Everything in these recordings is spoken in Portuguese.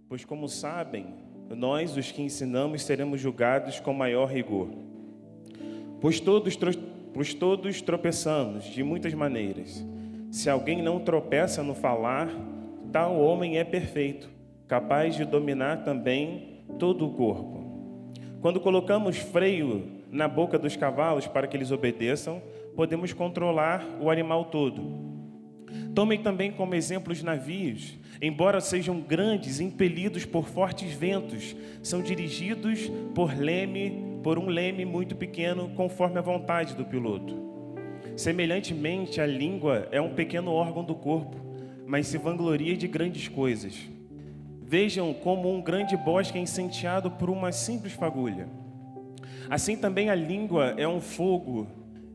Pois, como sabem, nós, os que ensinamos, seremos julgados com maior rigor. Pois todos tropeçamos de muitas maneiras. Se alguém não tropeça no falar, tal homem é perfeito, capaz de dominar também todo o corpo. Quando colocamos freio na boca dos cavalos para que eles obedeçam, podemos controlar o animal todo. Tomem também como exemplo os navios. Embora sejam grandes, impelidos por fortes ventos, são dirigidos por um leme muito pequeno, conforme a vontade do piloto. Semelhantemente, a língua é um pequeno órgão do corpo, mas se vangloria de grandes coisas. Vejam como um grande bosque é incendiado por uma simples fagulha. Assim também a língua é um fogo,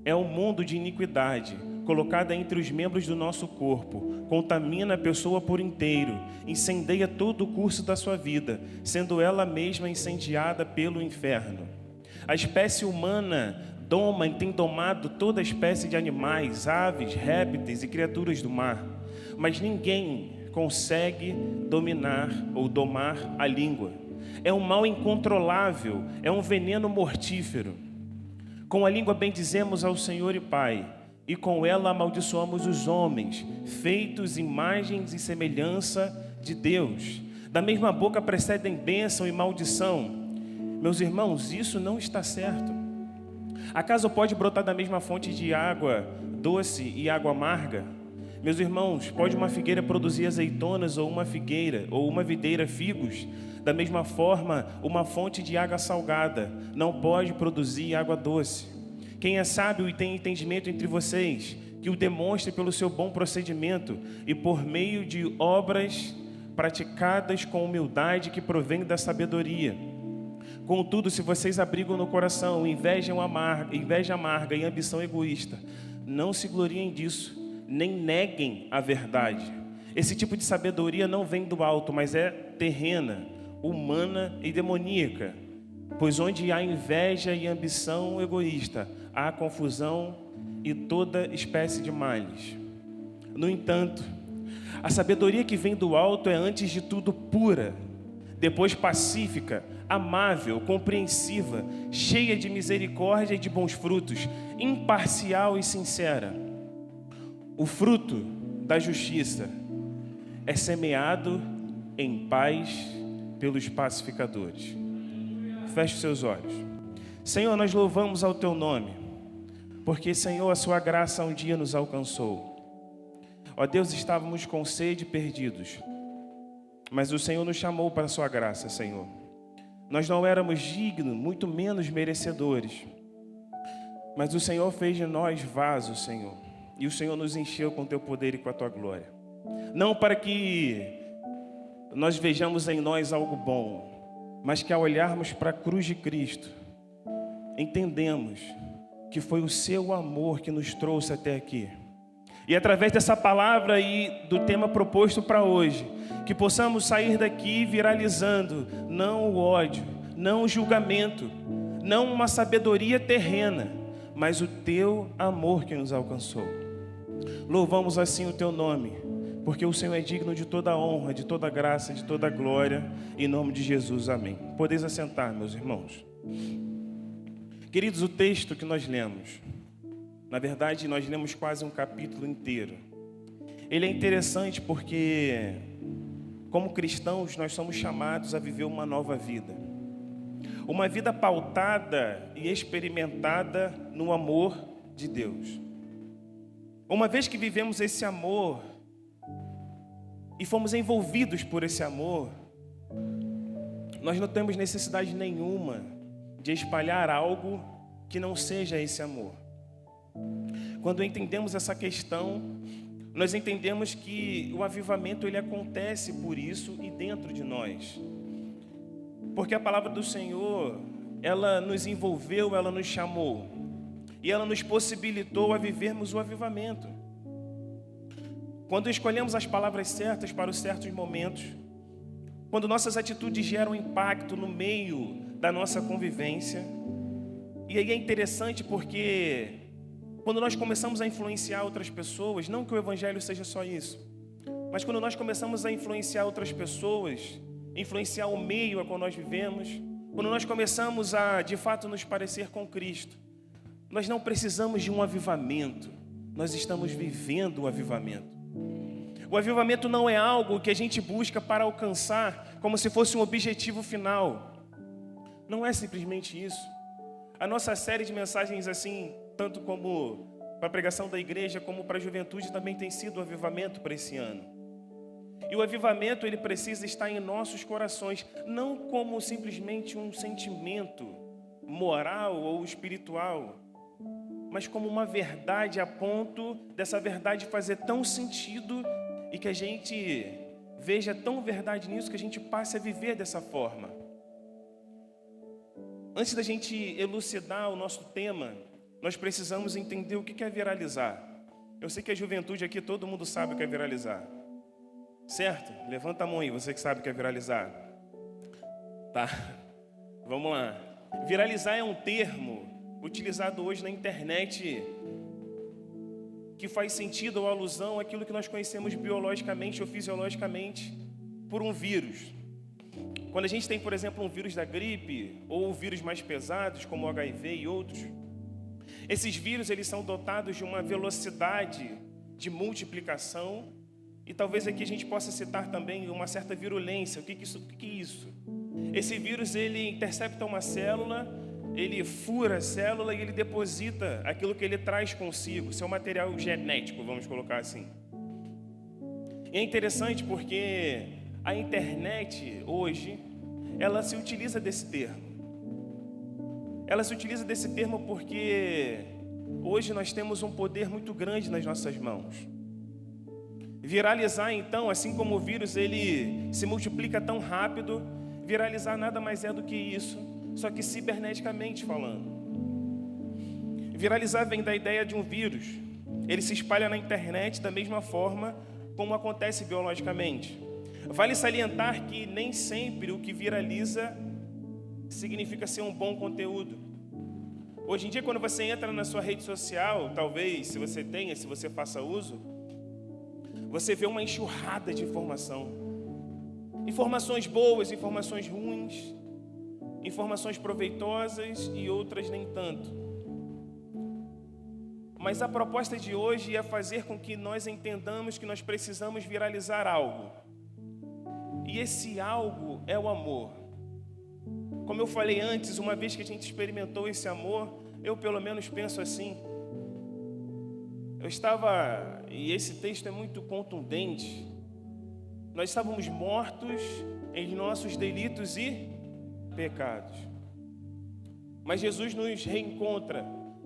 é um mundo de iniquidade, colocada entre os membros do nosso corpo, contamina a pessoa por inteiro, incendeia todo o curso da sua vida, sendo ela mesma incendiada pelo inferno. A espécie humana tem domado toda espécie de animais, aves, répteis e criaturas do mar, mas ninguém consegue dominar ou domar a língua. É um mal incontrolável, é um veneno mortífero. Com a língua bendizemos ao Senhor e Pai, e com ela amaldiçoamos os homens, feitos imagens e semelhança de Deus. Da mesma boca precedem bênção e maldição. Meus irmãos, isso não está certo. Acaso pode brotar da mesma fonte de água doce e água amarga? Meus irmãos, pode uma figueira produzir azeitonas ou uma videira figos? Da mesma forma, uma fonte de água salgada não pode produzir água doce. Quem é sábio e tem entendimento entre vocês, que o demonstre pelo seu bom procedimento e por meio de obras praticadas com humildade que provém da sabedoria. Contudo, se vocês abrigam no coração inveja amarga e ambição egoísta, não se gloriem disso, nem neguem a verdade. Esse tipo de sabedoria não vem do alto, mas é terrena, humana e demoníaca. Pois onde há inveja e ambição egoísta, há confusão e toda espécie de males. No entanto, a sabedoria que vem do alto é antes de tudo pura, depois pacífica, amável, compreensiva, cheia de misericórdia e de bons frutos, imparcial e sincera. O fruto da justiça é semeado em paz pelos pacificadores. Feche seus olhos. Senhor, nós louvamos ao Teu nome, porque, Senhor, a Sua graça um dia nos alcançou. Ó Deus, estávamos com sede e perdidos, mas o Senhor nos chamou para a Sua graça, Senhor. Nós não éramos dignos, muito menos merecedores, mas o Senhor fez de nós vasos, Senhor, e o Senhor nos encheu com Teu poder e com a Tua glória. Não para que nós vejamos em nós algo bom, mas que ao olharmos para a cruz de Cristo, entendemos que foi o Seu amor que nos trouxe até aqui. E através dessa palavra e do tema proposto para hoje, que possamos sair daqui viralizando não o ódio, não o julgamento, não uma sabedoria terrena, mas o Teu amor que nos alcançou. Louvamos assim o Teu nome, porque o Senhor é digno de toda a honra, de toda a graça, de toda a glória, em nome de Jesus, amém. Podeis assentar, meus irmãos. Queridos, o texto que nós lemos, na verdade, nós lemos quase um capítulo inteiro. Ele é interessante porque, como cristãos, nós somos chamados a viver uma nova vida. Uma vida pautada e experimentada no amor de Deus. Uma vez que vivemos esse amor e fomos envolvidos por esse amor, nós não temos necessidade nenhuma de espalhar algo que não seja esse amor. Quando entendemos essa questão, nós entendemos que o avivamento ele acontece por isso e dentro de nós. Porque a palavra do Senhor, ela nos envolveu, ela nos chamou e ela nos possibilitou a vivermos o avivamento. Quando escolhemos as palavras certas para os certos momentos, quando nossas atitudes geram impacto no meio da nossa convivência. E aí é interessante porque quando nós começamos a influenciar outras pessoas, não que o evangelho seja só isso, mas quando nós começamos a influenciar outras pessoas influenciar o meio a qual nós vivemos, quando nós começamos a, de fato, nos parecer com Cristo, nós não precisamos de um avivamento, nós estamos vivendo o avivamento. O avivamento não é algo que a gente busca para alcançar como se fosse um objetivo final. Não é simplesmente isso. A nossa série de mensagens, assim, tanto como para a pregação da igreja, como para a juventude, também tem sido o avivamento para esse ano. E o avivamento, ele precisa estar em nossos corações, não como simplesmente um sentimento moral ou espiritual, mas como uma verdade a ponto dessa verdade fazer tão sentido e que a gente veja tão verdade nisso que a gente passe a viver dessa forma. Antes da gente elucidar o nosso tema, nós precisamos entender o que é viralizar. Eu sei que a juventude aqui, todo mundo sabe o que é viralizar. Certo? Levanta a mão aí, você que sabe o que é viralizar. Tá, vamos lá. Viralizar é um termo utilizado hoje na internet que faz sentido ou alusão àquilo que nós conhecemos biologicamente ou fisiologicamente por um vírus. Quando a gente tem, por exemplo, um vírus da gripe ou vírus mais pesados, como o HIV e outros, esses vírus eles são dotados de uma velocidade de multiplicação e talvez aqui a gente possa citar também uma certa virulência. O que é isso? Esse vírus ele intercepta uma célula, ele fura a célula e ele deposita aquilo que ele traz consigo, seu material genético, vamos colocar assim. E é interessante porque a internet hoje, ela se utiliza desse termo. Ela se utiliza desse termo porque hoje nós temos um poder muito grande nas nossas mãos. Viralizar então, assim como o vírus ele se multiplica tão rápido, viralizar nada mais é do que isso, só que ciberneticamente falando. Viralizar vem da ideia de um vírus. Ele se espalha na internet da mesma forma como acontece biologicamente. Vale salientar que nem sempre o que viraliza significa ser um bom conteúdo. Hoje em dia, quando você entra na sua rede social, talvez, se você tenha, se você faça uso, você vê uma enxurrada de informação. Informações boas, informações ruins, informações proveitosas e outras nem tanto. Mas a proposta de hoje é fazer com que nós entendamos que nós precisamos viralizar algo. E esse algo é o amor. Como eu falei antes, uma vez que a gente experimentou esse amor, eu pelo menos penso assim. E esse texto é muito contundente. Nós estávamos mortos em nossos delitos e pecados. Mas Jesus nos reencontra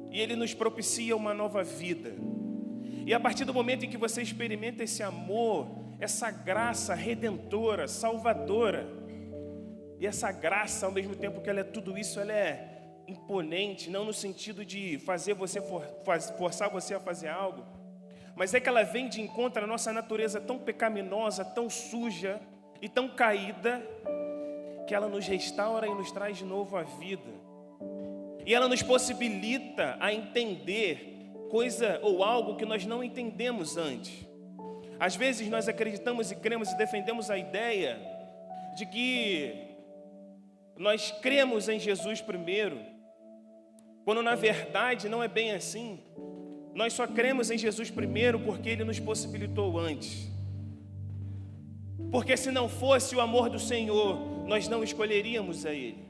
e Ele nos propicia uma nova vida. E a partir do momento em que você experimenta esse amor, essa graça redentora, salvadora, e essa graça, ao mesmo tempo que ela é tudo isso, ela é imponente, não no sentido de fazer você forçar você a fazer algo, mas é que ela vem de encontro à nossa natureza tão pecaminosa, tão suja e tão caída, que ela nos restaura e nos traz de novo a vida. E ela nos possibilita a entender coisa ou algo que nós não entendemos antes. Às vezes nós acreditamos e cremos e defendemos a ideia de que nós cremos em Jesus primeiro, quando na verdade não é bem assim. Nós só cremos em Jesus primeiro porque Ele nos possibilitou antes. Porque se não fosse o amor do Senhor, nós não escolheríamos a Ele.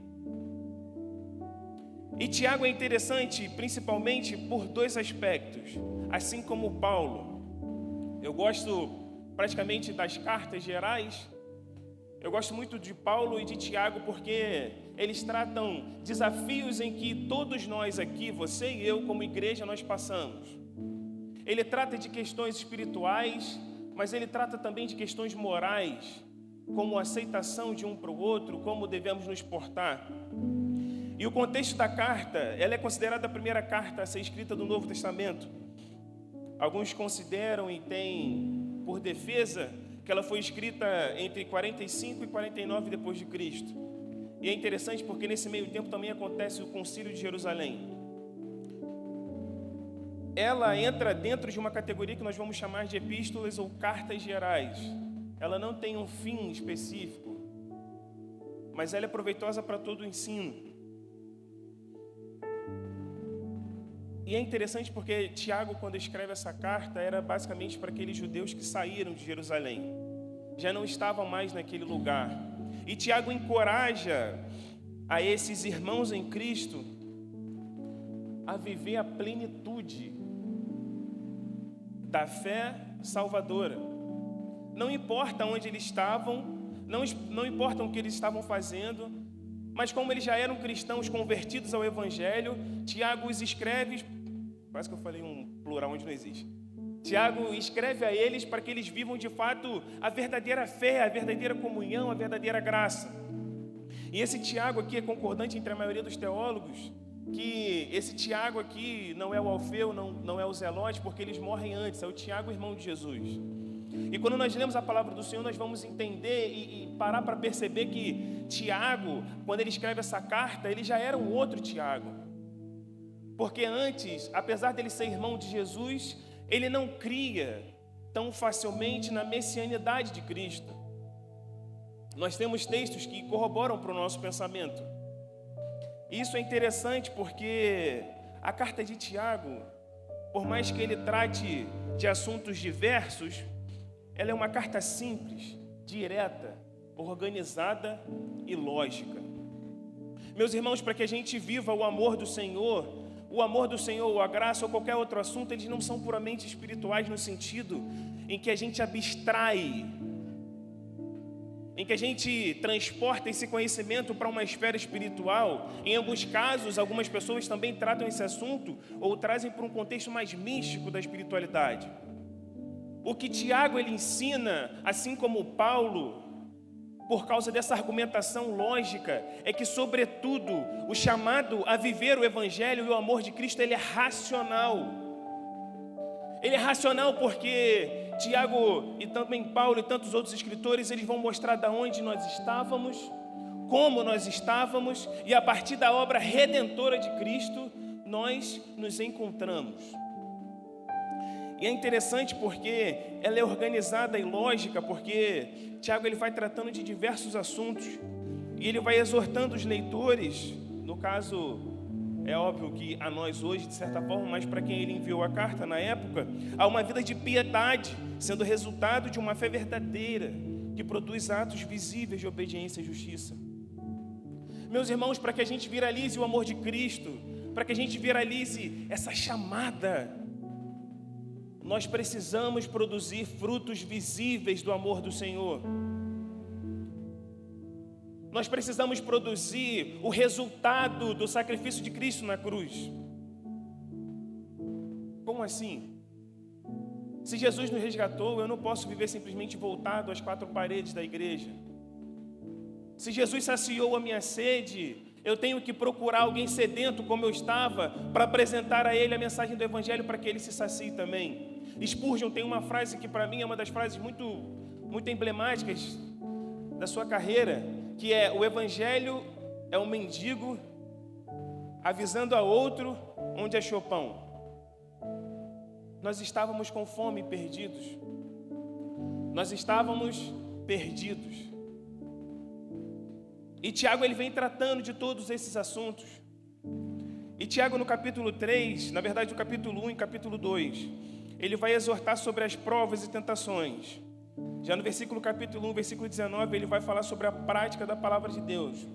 E Tiago é interessante principalmente por dois aspectos, assim como Paulo. Eu gosto praticamente das cartas gerais. Eu gosto muito de Paulo e de Tiago porque eles tratam desafios em que todos nós aqui, você e eu como igreja, nós passamos. Ele trata de questões espirituais, mas ele trata também de questões morais, como a aceitação de um para o outro, como devemos nos portar. E o contexto da carta, ela é considerada a primeira carta a ser escrita do Novo Testamento. Alguns consideram e têm por defesa que ela foi escrita entre 45 e 49 depois de Cristo. E é interessante porque nesse meio tempo também acontece o Concílio de Jerusalém. Ela entra dentro de uma categoria que nós vamos chamar de epístolas ou cartas gerais. Ela não tem um fim específico. mas ela é proveitosa para todo o ensino. E é interessante porque Tiago, quando escreve essa carta, era basicamente para aqueles judeus que saíram de Jerusalém, já não estavam mais naquele lugar. E Tiago encoraja a esses irmãos em Cristo a viver a plenitude da fé salvadora. Não importa onde eles estavam, não importa o que eles estavam fazendo, mas como eles já eram cristãos convertidos ao Evangelho, Tiago os escreve, quase que eu falei um plural onde não existe. Tiago escreve a eles para que eles vivam de fato a verdadeira fé, a verdadeira comunhão, a verdadeira graça. E esse Tiago aqui é concordante entre a maioria dos teólogos, que esse Tiago aqui não é o Alfeu, não é o Zelote, porque eles morrem antes, é o Tiago, irmão de Jesus. E quando nós lemos a palavra do Senhor, nós vamos entender e parar para perceber que Tiago, quando ele escreve essa carta, ele já era um outro Tiago. Porque antes, apesar dele ser irmão de Jesus, ele não cria tão facilmente na messianidade de Cristo. Nós temos textos que corroboram para o nosso pensamento. Isso é interessante porque a carta de Tiago, por mais que ele trate de assuntos diversos, ela é uma carta simples, direta, organizada e lógica. Meus irmãos, para que a gente viva o amor do Senhor, ou a graça, ou qualquer outro assunto, eles não são puramente espirituais no sentido em que a gente abstrai, em que a gente transporta esse conhecimento para uma esfera espiritual. Em alguns casos, algumas pessoas também tratam esse assunto ou trazem para um contexto mais místico da espiritualidade. O que Tiago ele ensina, assim como Paulo, por causa dessa argumentação lógica, é que, sobretudo, o chamado a viver o Evangelho e o amor de Cristo, ele é racional. Ele é racional porque Tiago e também Paulo e tantos outros escritores, eles vão mostrar de onde nós estávamos, como nós estávamos, e a partir da obra redentora de Cristo, nós nos encontramos. E é interessante porque ela é organizada e lógica, porque Tiago ele vai tratando de diversos assuntos e ele vai exortando os leitores, no caso, é óbvio que a nós hoje, de certa forma, mas para quem ele enviou a carta na época, a uma vida de piedade, sendo resultado de uma fé verdadeira, que produz atos visíveis de obediência e justiça. Meus irmãos, para que a gente viralize o amor de Cristo, para que a gente viralize essa chamada, nós precisamos produzir frutos visíveis do amor do Senhor. Nós precisamos produzir o resultado do sacrifício de Cristo na cruz. Como assim? Se Jesus nos resgatou, eu não posso viver simplesmente voltado às quatro paredes da igreja. Se Jesus saciou a minha sede, eu tenho que procurar alguém sedento como eu estava para apresentar a ele a mensagem do Evangelho para que ele se sacie também. Spurgeon tem uma frase que para mim é uma das frases muito emblemáticas da sua carreira, que é: o Evangelho é um mendigo avisando a outro onde achou pão. Nós estávamos com fome e perdidos. Nós estávamos perdidos. E Tiago ele vem tratando de todos esses assuntos. E Tiago no capítulo 3, na verdade no capítulo 1 e capítulo 2, ele vai exortar sobre as provas e tentações. Já no versículo capítulo 1, versículo 19, ele vai falar sobre a prática da palavra de Deus.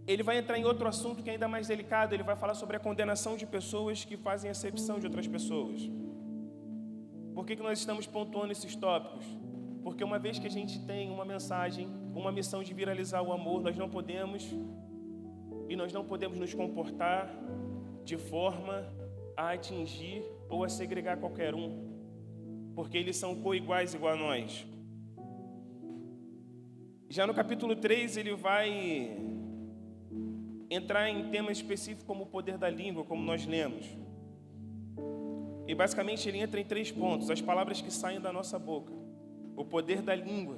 Ele vai entrar em outro assunto que é ainda mais delicado, ele vai falar sobre a condenação de pessoas que fazem acepção de outras pessoas. Por que nós estamos pontuando esses tópicos? Porque uma vez que a gente tem uma mensagem, uma missão de viralizar o amor, nós não podemos nos comportar de forma a atingir ou a segregar qualquer um, porque eles são coiguais igual a nós. Já no capítulo 3 ele vai entrar em temas específicos como o poder da língua, como nós lemos. E basicamente ele entra em 3 pontos: as palavras que saem da nossa boca, o poder da língua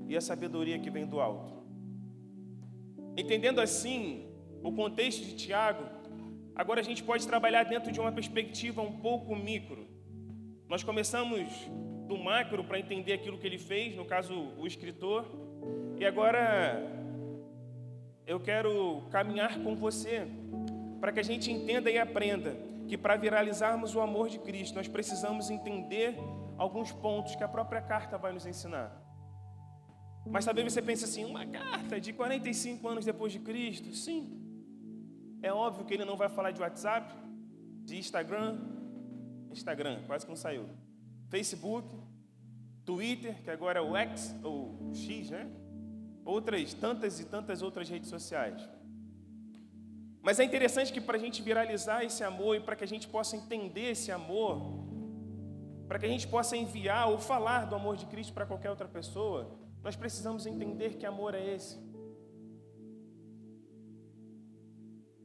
e a sabedoria que vem do alto. Entendendo assim o contexto de Tiago, agora a gente pode trabalhar dentro de uma perspectiva um pouco micro. Nós começamos do macro para entender aquilo que ele fez, no caso o escritor, E agora eu quero caminhar com você para que a gente entenda e aprenda que para viralizarmos o amor de Cristo, nós precisamos entender alguns pontos que a própria carta vai nos ensinar. Mas talvez você pense assim, uma carta de 45 anos depois de Cristo? Sim. É óbvio que ele não vai falar de WhatsApp, de Instagram, quase que não saiu. Facebook, Twitter, que agora é o X, ou X, né? Outras, tantas e tantas outras redes sociais. Mas é interessante que para a gente viralizar esse amor e para que a gente possa entender esse amor, para que a gente possa enviar ou falar do amor de Cristo para qualquer outra pessoa, nós precisamos entender que amor é esse.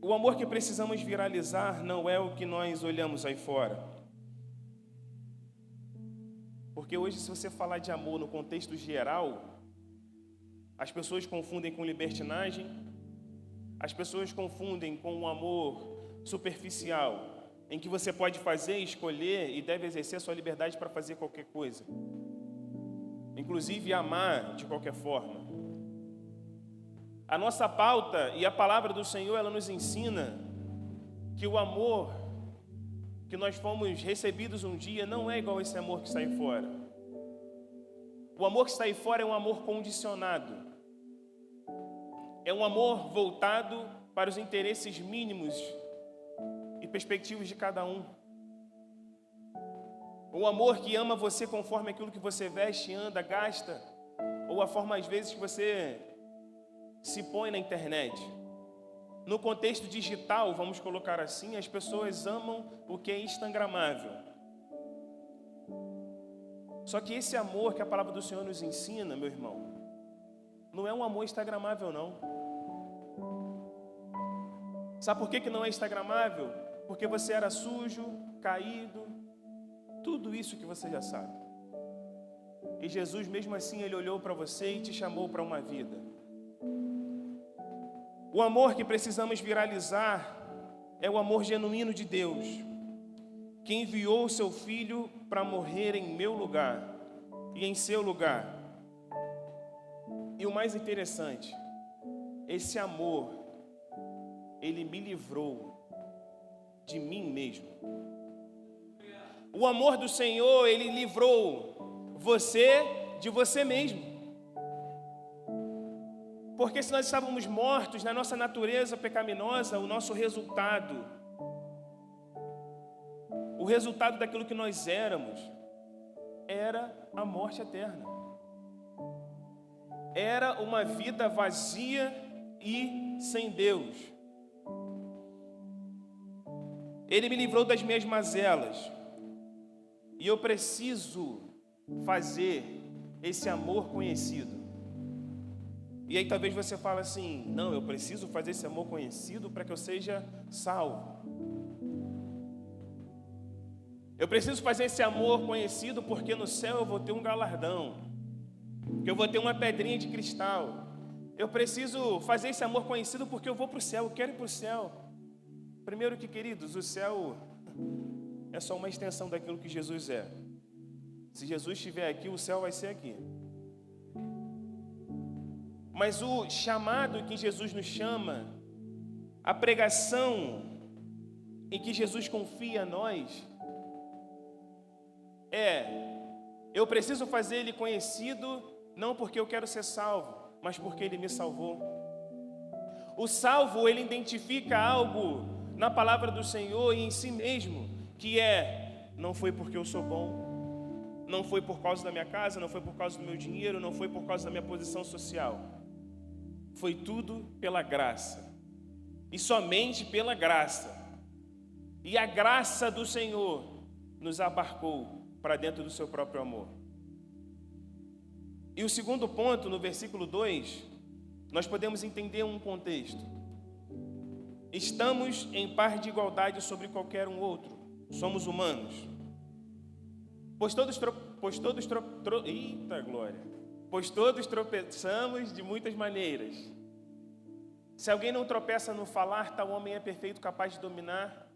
O amor que precisamos viralizar não é o que nós olhamos aí fora. Porque hoje, se você falar de amor no contexto geral, as pessoas confundem com libertinagem, as pessoas confundem com um amor superficial, em que você pode fazer, escolher e deve exercer a sua liberdade para fazer qualquer coisa. Inclusive amar de qualquer forma. A nossa pauta e a palavra do Senhor, ela nos ensina que o amor que nós fomos recebidos um dia não é igual a esse amor que está aí fora. O amor que está aí fora é um amor condicionado. É um amor voltado para os interesses mínimos e perspectivas de cada um. Um amor que ama você conforme aquilo que você veste, anda, gasta, ou a forma às vezes que você se põe na internet. No contexto digital, vamos colocar assim, as pessoas amam o que é instagramável. Só que esse amor que a palavra do Senhor nos ensina, meu irmão, não é um amor instagramável, não. Sabe por que não é instagramável? Porque você era sujo, caído, tudo isso que você já sabe. E Jesus, mesmo assim, Ele olhou para você e te chamou para uma vida. O amor que precisamos viralizar é o amor genuíno de Deus, que enviou o seu Filho para morrer em meu lugar e em seu lugar. E o mais interessante, esse amor, ele me livrou de mim mesmo. O amor do Senhor, ele livrou você de você mesmo. Porque se nós estávamos mortos na nossa natureza pecaminosa, o nosso resultado, o resultado daquilo que nós éramos, era a morte eterna. Era uma vida vazia e sem Deus. Ele me livrou das minhas mazelas. E eu preciso fazer esse amor conhecido. E aí talvez você fale assim, não, eu preciso fazer esse amor conhecido para que eu seja salvo. Eu preciso fazer esse amor conhecido porque no céu eu vou ter um galardão, que eu vou ter uma pedrinha de cristal. Eu preciso fazer esse amor conhecido porque eu vou para o céu, eu quero ir para o céu. Primeiro que, queridos, o céu é só uma extensão daquilo que Jesus é. Se Jesus estiver aqui, o céu vai ser aqui. Mas o chamado que Jesus nos chama, a pregação em que Jesus confia a nós, eu preciso fazer Ele conhecido, não porque eu quero ser salvo, mas porque Ele me salvou. O salvo, ele identifica algo na palavra do Senhor e em si mesmo, que não foi porque eu sou bom, não foi por causa da minha casa, não foi por causa do meu dinheiro, não foi por causa da minha posição social. Foi tudo pela graça, e somente pela graça. E a graça do Senhor nos abarcou para dentro do seu próprio amor. E o segundo ponto, no versículo 2, nós podemos entender um contexto. Estamos em par de igualdade sobre qualquer um outro. Somos humanos. Pois todos tropeçamos de muitas maneiras. Se alguém não tropeça no falar, tal homem é perfeito, capaz de dominar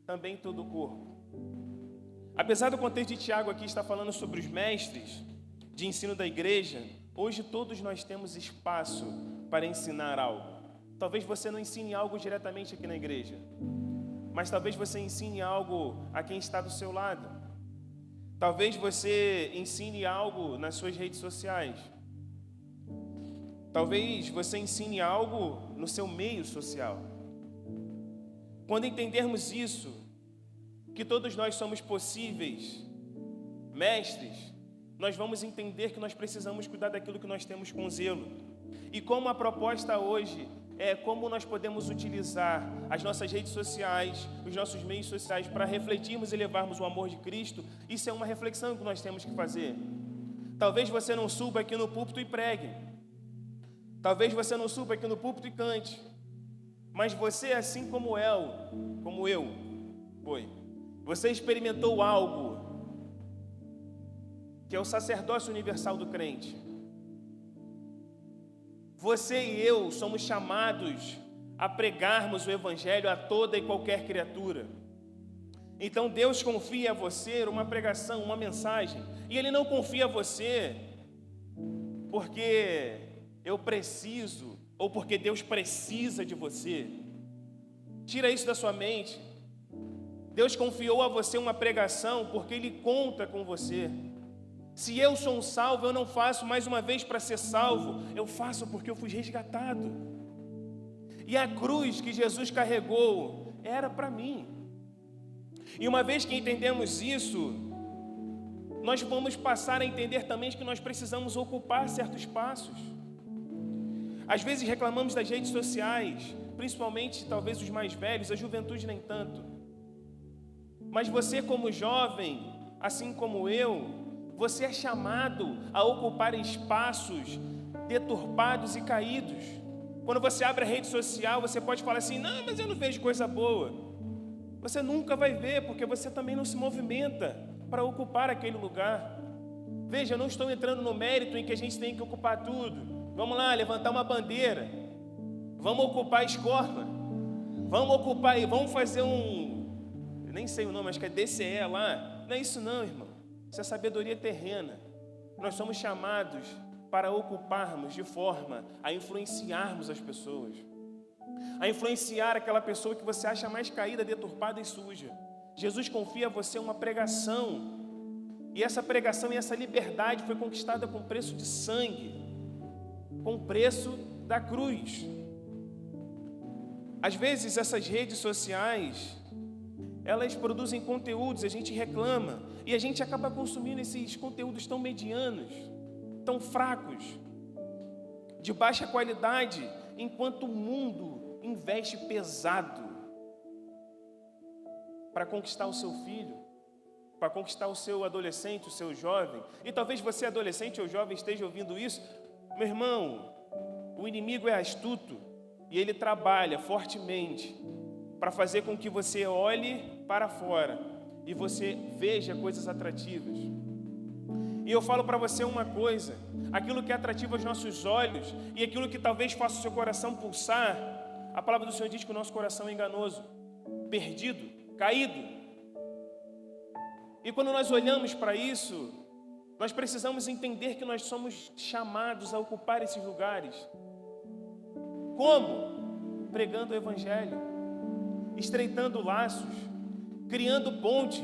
também todo o corpo. Apesar do contexto de Tiago aqui estar falando sobre os mestres de ensino da igreja, Hoje todos nós temos espaço para ensinar algo. Talvez você não ensine algo diretamente aqui na igreja, mas talvez você ensine algo a quem está do seu lado. Talvez você ensine algo nas suas redes sociais. Talvez você ensine algo no seu meio social. Quando entendermos isso, que todos nós somos possíveis mestres, nós vamos entender que nós precisamos cuidar daquilo que nós temos com zelo. E como a proposta hoje é como nós podemos utilizar as nossas redes sociais, os nossos meios sociais para refletirmos e levarmos o amor de Cristo, isso é uma reflexão que nós temos que fazer. Talvez você não suba aqui no púlpito e pregue. Talvez você não suba aqui no púlpito e cante. Mas você, assim como eu, você experimentou algo que é o sacerdócio universal do crente. Você e eu somos chamados a pregarmos o evangelho a toda e qualquer criatura. Então Deus confia a você uma pregação, uma mensagem, e Ele não confia a você porque eu preciso, ou porque Deus precisa de você. Tira isso da sua mente. Deus confiou a você uma pregação porque Ele conta com você. Se eu sou um salvo, eu não faço mais uma vez para ser salvo, eu faço porque eu fui resgatado. E a cruz que Jesus carregou era para mim. E uma vez que entendemos isso, nós vamos passar a entender também que nós precisamos ocupar certos espaços. Às vezes reclamamos das redes sociais, principalmente talvez os mais velhos, a juventude nem tanto. Mas você como jovem, assim como eu, você é chamado a ocupar espaços deturpados e caídos. Quando você abre a rede social, você pode falar assim, não, mas eu não vejo coisa boa. Você nunca vai ver, porque você também não se movimenta para ocupar aquele lugar. Veja, eu não estou entrando no mérito em que a gente tem que ocupar tudo. Vamos lá, levantar uma bandeira. Vamos ocupar a escola. Vamos ocupar, vamos fazer eu nem sei o nome, acho que é DCE lá. Não é isso não, irmão. Isso é sabedoria terrena. Nós somos chamados para ocuparmos de forma a influenciarmos as pessoas, a influenciar aquela pessoa que você acha mais caída, deturpada e suja. Jesus confia a você uma pregação, e essa pregação e essa liberdade foi conquistada com preço de sangue, com o preço da cruz. Às vezes essas redes sociais, elas produzem conteúdos, a gente reclama, e a gente acaba consumindo esses conteúdos tão medianos, tão fracos, de baixa qualidade, enquanto o mundo investe pesado para conquistar o seu filho, para conquistar o seu adolescente, o seu jovem. E talvez você, adolescente ou jovem, esteja ouvindo isso. Meu irmão, o inimigo é astuto e ele trabalha fortemente para fazer com que você olhe para fora e você veja coisas atrativas. E eu falo para você uma coisa: aquilo que é atrativo aos nossos olhos e aquilo que talvez faça o seu coração pulsar, a palavra do Senhor diz que o nosso coração é enganoso, perdido, caído. E quando nós olhamos para isso, nós precisamos entender que nós somos chamados a ocupar esses lugares. Como? Pregando o Evangelho, estreitando laços, criando pontes.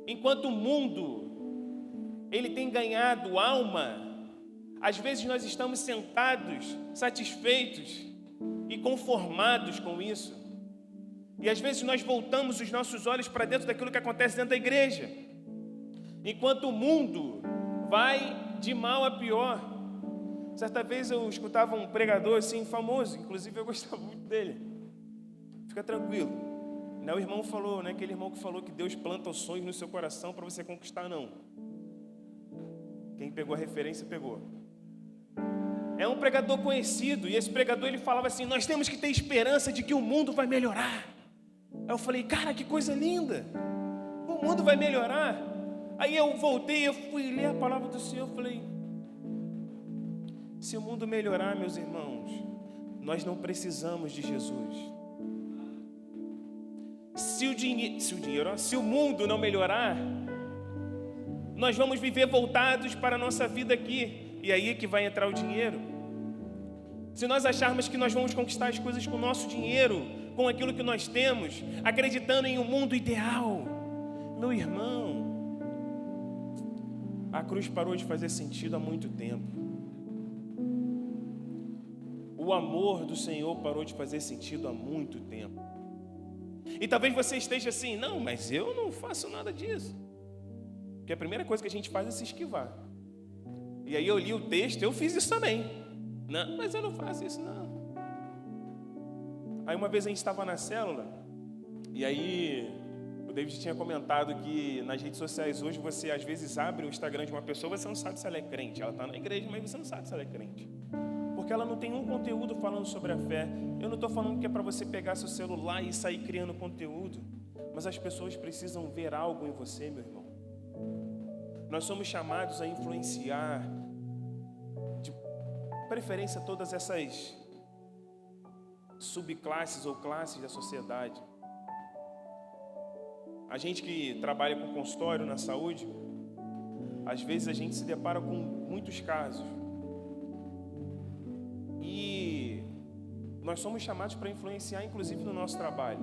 Enquanto o mundo, ele tem ganhado alma, às vezes nós estamos sentados, satisfeitos e conformados com isso. E às vezes nós voltamos os nossos olhos para dentro daquilo que acontece dentro da igreja. Enquanto o mundo vai de mal a pior. Certa vez eu escutava um pregador assim, famoso, inclusive eu gostava muito dele. Fica tranquilo. Não é o irmão falou, não é aquele irmão que falou que Deus planta os sonhos no seu coração para você conquistar, não. Quem pegou a referência, pegou. É um pregador conhecido, e esse pregador ele falava assim: nós temos que ter esperança de que o mundo vai melhorar. Aí eu falei, cara, que coisa linda, o mundo vai melhorar. Aí eu voltei, eu fui ler a palavra do Senhor, eu falei, se o mundo melhorar, meus irmãos, nós não precisamos de Jesus. Se o mundo não melhorar, nós vamos viver voltados para a nossa vida aqui. E aí é que vai entrar o dinheiro. Se nós acharmos que nós vamos conquistar as coisas com o nosso dinheiro, com aquilo que nós temos, acreditando em um mundo ideal, meu irmão, a cruz parou de fazer sentido há muito tempo. O amor do Senhor parou de fazer sentido há muito tempo. E talvez você esteja assim, não, mas eu não faço nada disso. Porque a primeira coisa que a gente faz é se esquivar. E aí eu li o texto, eu fiz isso também. Não, mas eu não faço isso não. Aí uma vez a gente estava na célula, e aí o David tinha comentado que nas redes sociais hoje você às vezes abre o Instagram de uma pessoa, você não sabe se ela é crente. Ela está na igreja, mas você não sabe se ela é crente. Porque ela não tem um conteúdo falando sobre a fé. Eu não estou falando que é para você pegar seu celular e sair criando conteúdo. Mas as pessoas precisam ver algo em você, meu irmão. Nós somos chamados a influenciar, de preferência, todas essas subclasses ou classes da sociedade. A gente que trabalha com consultório na saúde, às vezes a gente se depara com muitos casos. E nós somos chamados para influenciar, inclusive, no nosso trabalho.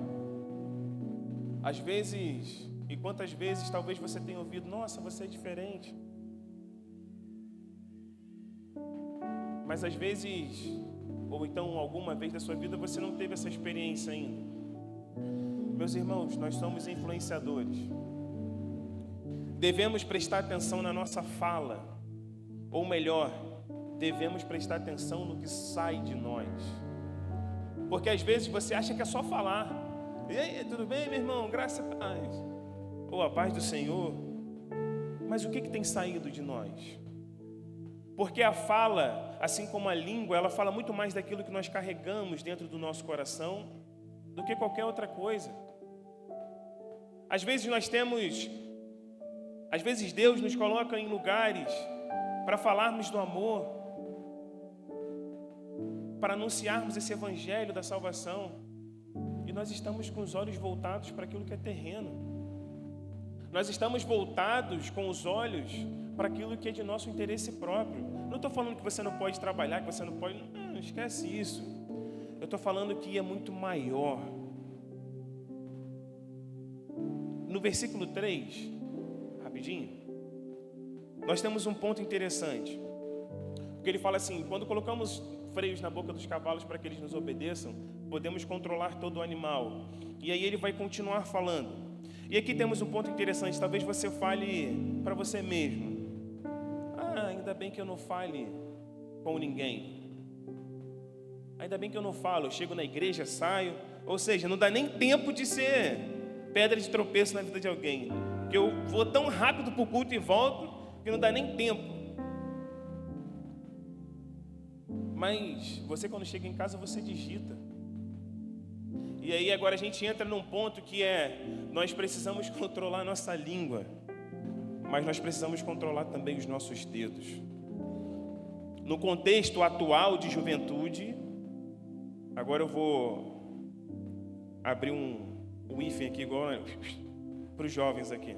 Às vezes, e quantas vezes talvez você tenha ouvido, nossa, você é diferente. Mas às vezes, ou então alguma vez da sua vida, você não teve essa experiência ainda. Meus irmãos, nós somos influenciadores. Devemos prestar atenção na nossa fala, ou melhor, devemos prestar atenção no que sai de nós. Porque às vezes você acha que é só falar. E aí, tudo bem, meu irmão? Graça e paz. Ou a paz do Senhor. Mas o que tem saído de nós? Porque a fala, assim como a língua, ela fala muito mais daquilo que nós carregamos dentro do nosso coração do que qualquer outra coisa. Às vezes Deus nos coloca em lugares para falarmos do amor, para anunciarmos esse evangelho da salvação, e nós estamos com os olhos voltados para aquilo que é terreno. Nós estamos voltados com os olhos para aquilo que é de nosso interesse próprio. Não estou falando que você não pode trabalhar, que você não pode... Não, esquece isso. Eu estou falando que é muito maior. No versículo 3, rapidinho, nós temos um ponto interessante. Porque ele fala assim, quando colocamos freios na boca dos cavalos para que eles nos obedeçam, podemos controlar todo o animal. E aí ele vai continuar falando. E aqui temos um ponto interessante, talvez você fale para você mesmo. Ainda bem que eu não fale com ninguém. Ainda bem que eu não falo, eu chego na igreja, saio. Ou seja, não dá nem tempo de ser pedra de tropeço na vida de alguém. Porque eu vou tão rápido para o culto e volto, que não dá nem tempo. Mas você, quando chega em casa, você digita. E aí agora a gente entra num ponto que nós precisamos controlar a nossa língua, mas nós precisamos controlar também os nossos dedos. No contexto atual de juventude, agora eu vou abrir um hífen aqui, igual para os jovens aqui,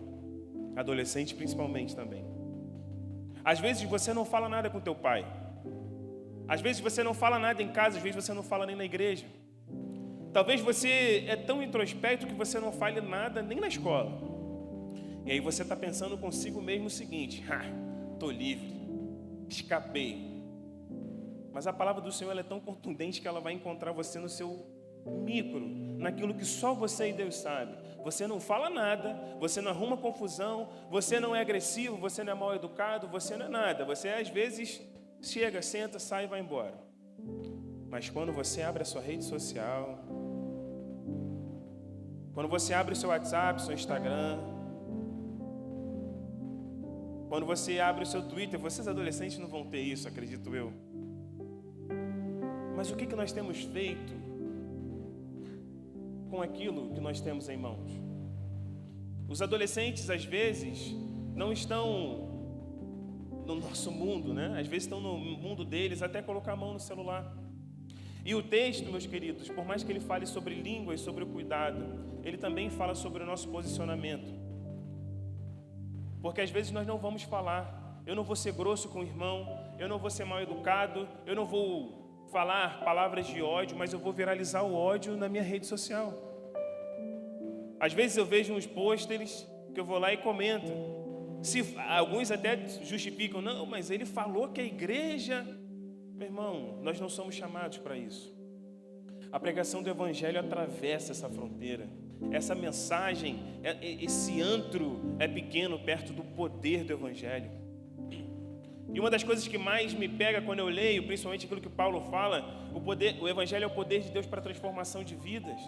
adolescentes principalmente também. Às vezes você não fala nada com teu pai. Às vezes você não fala nada em casa, às vezes você não fala nem na igreja. Talvez você é tão introspecto que você não fale nada nem na escola. E aí você está pensando consigo mesmo o seguinte, estou livre, escapei. Mas a palavra do Senhor ela é tão contundente que ela vai encontrar você no seu micro, naquilo que só você e Deus sabe. Você não fala nada, você não arruma confusão, você não é agressivo, você não é mal educado, você não é nada. Você às vezes chega, senta, sai e vai embora. Mas quando você abre a sua rede social, quando você abre o seu WhatsApp, seu Instagram, quando você abre o seu Twitter, vocês adolescentes não vão ter isso, acredito eu. Mas o que nós temos feito com aquilo que nós temos em mãos? Os adolescentes, às vezes, não estão no nosso mundo, né? Às vezes estão no mundo deles, até colocar a mão no celular. E o texto, meus queridos, por mais que ele fale sobre língua e sobre o cuidado, ele também fala sobre o nosso posicionamento. Porque às vezes nós não vamos falar, eu não vou ser grosso com o irmão, eu não vou ser mal educado, eu não vou falar palavras de ódio, mas eu vou viralizar o ódio na minha rede social. Às vezes eu vejo uns pôsteres que eu vou lá e comento. Alguns até justificam, não, mas ele falou que a igreja... Meu irmão, nós não somos chamados para isso. A pregação do Evangelho atravessa essa fronteira. Essa mensagem, esse antro é pequeno perto do poder do Evangelho. E uma das coisas que mais me pega quando eu leio, principalmente aquilo que Paulo fala, o Evangelho é o poder de Deus para a transformação de vidas.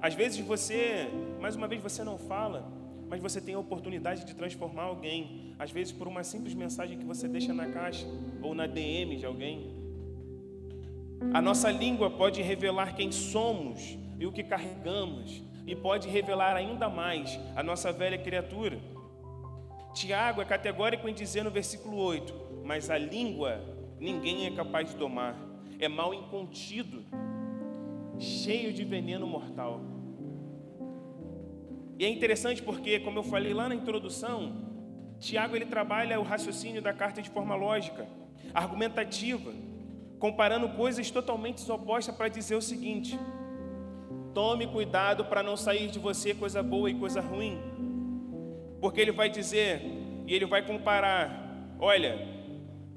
Às vezes você, mais uma vez, você não fala, mas você tem a oportunidade de transformar alguém. Às vezes por uma simples mensagem que você deixa na caixa ou na DM de alguém. A nossa língua pode revelar quem somos e o que carregamos, e pode revelar ainda mais a nossa velha criatura. Tiago é categórico em dizer no versículo 8, mas a língua ninguém é capaz de domar, é mal incontido, cheio de veneno mortal. E é interessante porque, como eu falei lá na introdução, Tiago ele trabalha o raciocínio da carta de forma lógica, argumentativa, comparando coisas totalmente opostas para dizer o seguinte: tome cuidado para não sair de você coisa boa e coisa ruim. Porque ele vai dizer, e ele vai comparar, olha,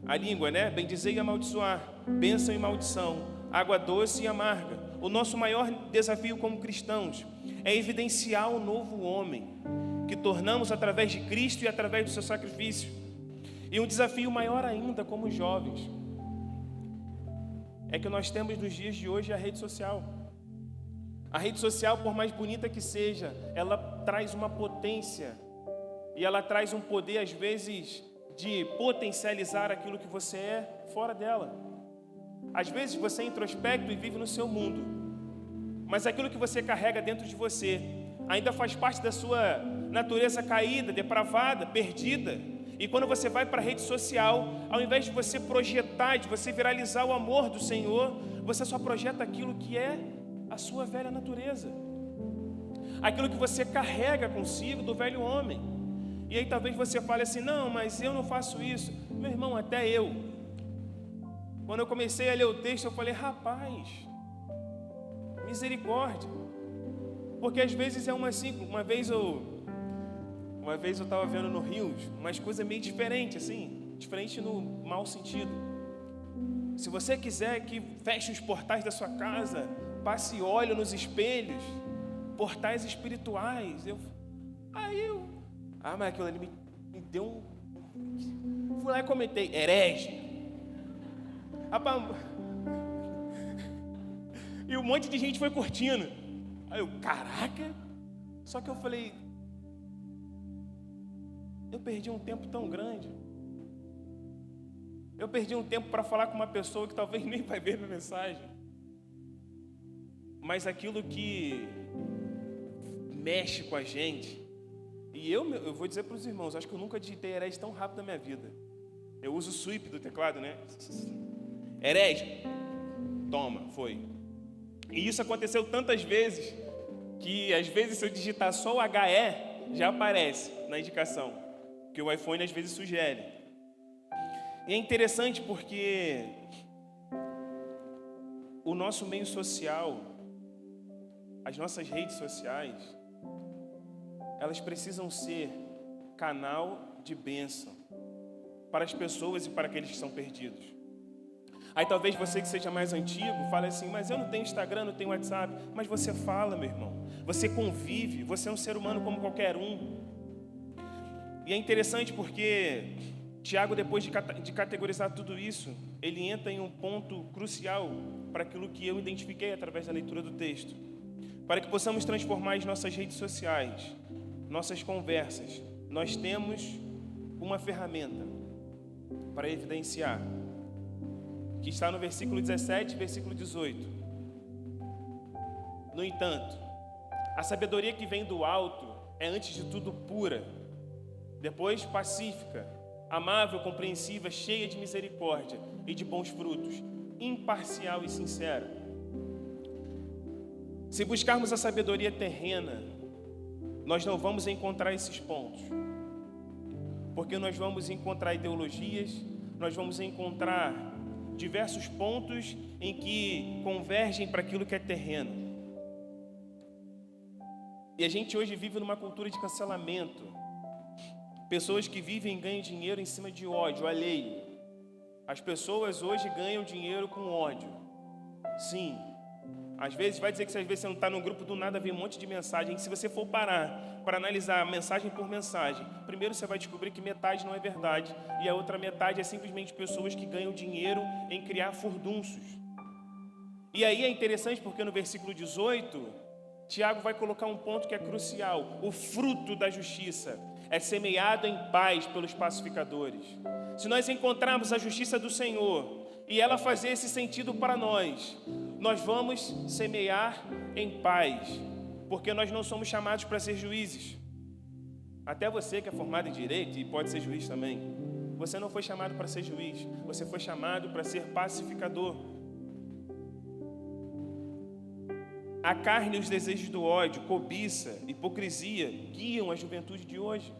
a língua, né? Bendizer e amaldiçoar, bênção e maldição, água doce e amarga. O nosso maior desafio como cristãos é evidenciar o novo homem que tornamos através de Cristo e através do seu sacrifício. E um desafio maior ainda como jovens é que nós temos nos dias de hoje a rede social. A rede social, por mais bonita que seja, ela traz uma potência e ela traz um poder, às vezes, de potencializar aquilo que você é fora dela. Às vezes você é introspecto e vive no seu mundo, mas aquilo que você carrega dentro de você ainda faz parte da sua natureza caída, depravada, perdida. E quando você vai para a rede social, ao invés de você projetar, de você viralizar o amor do Senhor, você só projeta aquilo que é a sua velha natureza, aquilo que você carrega consigo do velho homem. E aí talvez você fale assim, não, mas eu não faço isso. Meu irmão, até eu. Quando eu comecei a ler o texto, eu falei, rapaz, misericórdia. Porque às vezes é uma vez eu estava vendo no Rios umas coisas meio diferentes, assim, diferente no mau sentido. Se você quiser que feche os portais da sua casa, passe óleo nos espelhos, portais espirituais. Mas aquilo ali me deu um... Fui lá e comentei, herege. E um monte de gente foi curtindo. Aí eu, caraca. Só que eu falei, eu perdi um tempo tão grande. Eu perdi um tempo para falar com uma pessoa que talvez nem vai ver minha mensagem. Mas aquilo que mexe com a gente. E eu vou dizer para os irmãos, acho que eu nunca digitei herege tão rápido na minha vida. Eu uso o sweep do teclado, né? Herege. Toma, foi. E isso aconteceu tantas vezes, que às vezes se eu digitar só o HE, já aparece na indicação, que o iPhone às vezes sugere. E é interessante porque o nosso meio social, as nossas redes sociais, elas precisam ser canal de bênção para as pessoas e para aqueles que são perdidos. Aí talvez você que seja mais antigo fale assim, mas eu não tenho Instagram, não tenho WhatsApp. Mas você fala, meu irmão, você convive, você é um ser humano como qualquer um. E é interessante porque Tiago, depois de categorizar tudo isso, ele entra em um ponto crucial para aquilo que eu identifiquei através da leitura do texto, para que possamos transformar as nossas redes sociais, nossas conversas. Nós temos uma ferramenta para evidenciar, que está no versículo 17 e versículo 18. No entanto, a sabedoria que vem do alto é antes de tudo pura, depois pacífica, amável, compreensiva, cheia de misericórdia e de bons frutos, imparcial e sincera. Se buscarmos a sabedoria terrena, nós não vamos encontrar esses pontos. porque nós vamos encontrar ideologias, nós vamos encontrar diversos pontos em que convergem para aquilo que é terreno. E a gente hoje vive numa cultura de cancelamento. Pessoas que vivem e ganham dinheiro em cima de ódio alheio. As pessoas hoje ganham dinheiro com ódio. Sim. Às vezes, vai dizer que às vezes você não está no grupo, do nada vem um monte de mensagem. E se você for parar para analisar mensagem por mensagem, primeiro você vai descobrir que metade não é verdade. E a outra metade é simplesmente pessoas que ganham dinheiro em criar furdunços. E aí é interessante porque no versículo 18, Tiago vai colocar um ponto que é crucial. O fruto da justiça é semeado em paz pelos pacificadores. Se nós encontrarmos a justiça do Senhor e ela fazer esse sentido para nós vamos semear em paz, porque nós não somos chamados para ser juízes. Até você que é formado em direito e pode ser juiz também, você não foi chamado para ser juiz, você foi chamado para ser pacificador. A carne e os desejos do ódio, cobiça, hipocrisia guiam a juventude de hoje.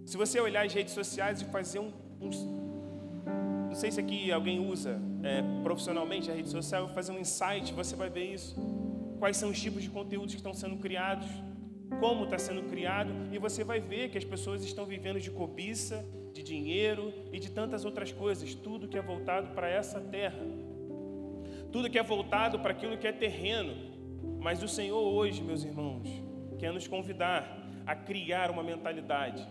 Se você olhar as redes sociais e fazer não sei se aqui alguém usa profissionalmente a rede social, fazer um insight, você vai ver isso. Quais são os tipos de conteúdos que estão sendo criados, como está sendo criado, e você vai ver que as pessoas estão vivendo de cobiça, de dinheiro e de tantas outras coisas, tudo que é voltado para essa terra, tudo que é voltado para aquilo que é terreno. Mas o Senhor hoje, meus irmãos, quer nos convidar a criar uma mentalidade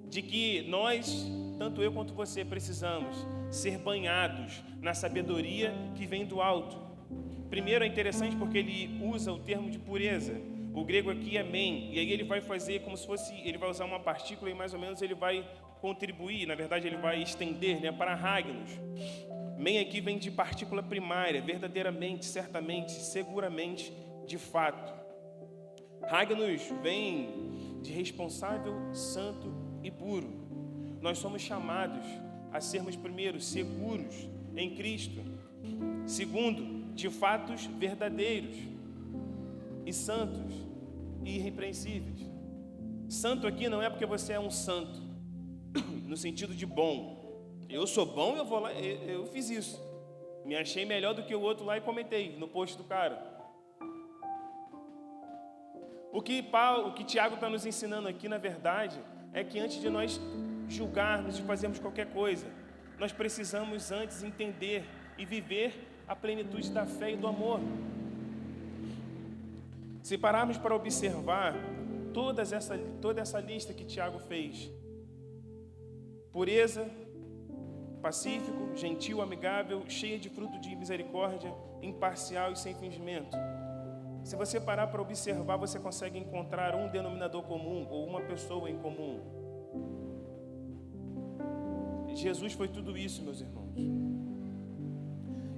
de que nós, tanto eu quanto você, precisamos ser banhados na sabedoria que vem do alto. Primeiro é interessante porque ele usa o termo de pureza. O grego aqui é men, e aí ele vai fazer como se fosse, ele vai usar uma partícula e mais ou menos ele vai contribuir, na verdade ele vai estender, para Hagnos. Men aqui vem de partícula primária, verdadeiramente, certamente, seguramente, de fato. Hagnos vem de responsável, santo e puro. Nós somos chamados a sermos, primeiro, seguros em Cristo. Segundo, de fatos verdadeiros e santos e irrepreensíveis. Santo aqui não é porque você é um santo, no sentido de bom. Eu sou bom, eu vou lá, eu fiz isso. Me achei melhor do que o outro lá e comentei no post do cara. O que Tiago está nos ensinando aqui, na verdade, é que antes de nós julgarmos e fazermos qualquer coisa, nós precisamos antes entender e viver a plenitude da fé e do amor. Se pararmos para observar toda essa lista que Tiago fez: pureza, pacífico, gentil, amigável, cheia de fruto de misericórdia, imparcial e sem fingimento. Se você parar para observar, você consegue encontrar um denominador comum ou uma pessoa em comum. Jesus foi tudo isso, meus irmãos.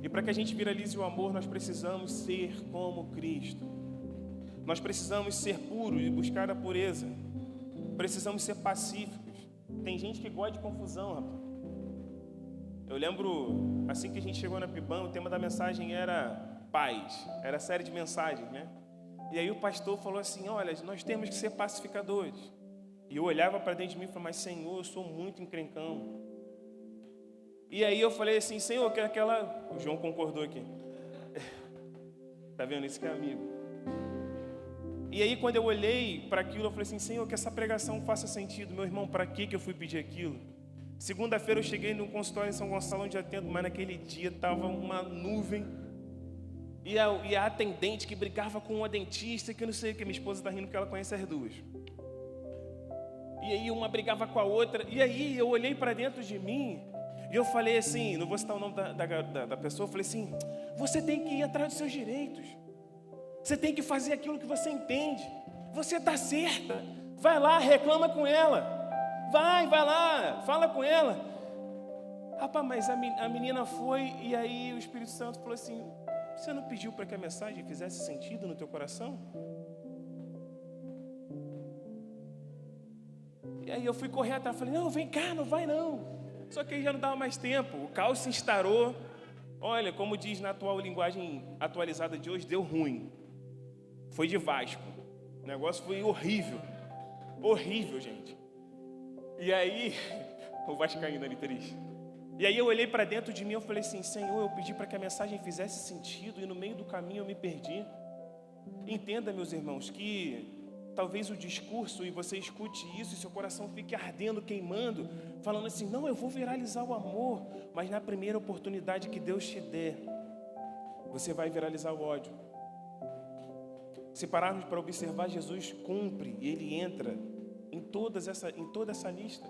E para que a gente viralize o amor, nós precisamos ser como Cristo. Nós precisamos ser puros e buscar a pureza. Precisamos ser pacíficos. Tem gente que gosta de confusão, rapaz. Eu lembro, assim que a gente chegou na Pibam, o tema da mensagem era paz. Era a série de mensagens, né? E aí o pastor falou assim: olha, nós temos que ser pacificadores. E eu olhava para dentro de mim e falava: mas Senhor, eu sou muito encrencão. E aí eu falei assim: Senhor, que aquela... O João concordou aqui. Tá vendo? Isso que é amigo. E aí quando eu olhei para aquilo, eu falei assim: Senhor, que essa pregação faça sentido. Meu irmão, para que eu fui pedir aquilo? Segunda-feira eu cheguei num consultório em São Gonçalo, onde atendo, mas naquele dia estava uma nuvem. E a atendente que brigava com uma dentista, que eu não sei o que, minha esposa está rindo porque ela conhece as duas. E aí uma brigava com a outra. E aí eu olhei para dentro de mim e eu falei assim, não vou citar o nome da pessoa, eu falei assim: você tem que ir atrás dos seus direitos. Você tem que fazer aquilo que você entende. Você está certa. Vai lá, reclama com ela. Vai lá, fala com ela. Rapaz, mas a menina foi, e aí o Espírito Santo falou assim: você não pediu para que a mensagem fizesse sentido no teu coração? E aí eu fui correr atrás, falei: não, vem cá, não vai não. Só que aí já não dava mais tempo, o caos se instaurou. Olha, como diz na atual linguagem atualizada de hoje, deu ruim. Foi de Vasco. O negócio foi horrível. Horrível, gente. E aí, o vascaíno ali triste. E aí eu olhei para dentro de mim e eu falei assim, Senhor, eu pedi para que a mensagem fizesse sentido e no meio do caminho eu me perdi. Entenda, meus irmãos, que talvez o discurso, e você escute isso, e seu coração fique ardendo, queimando, falando assim, não, eu vou viralizar o amor, mas na primeira oportunidade que Deus te der, você vai viralizar o ódio. Se pararmos para observar, Jesus cumpre e Ele entra em toda essa lista.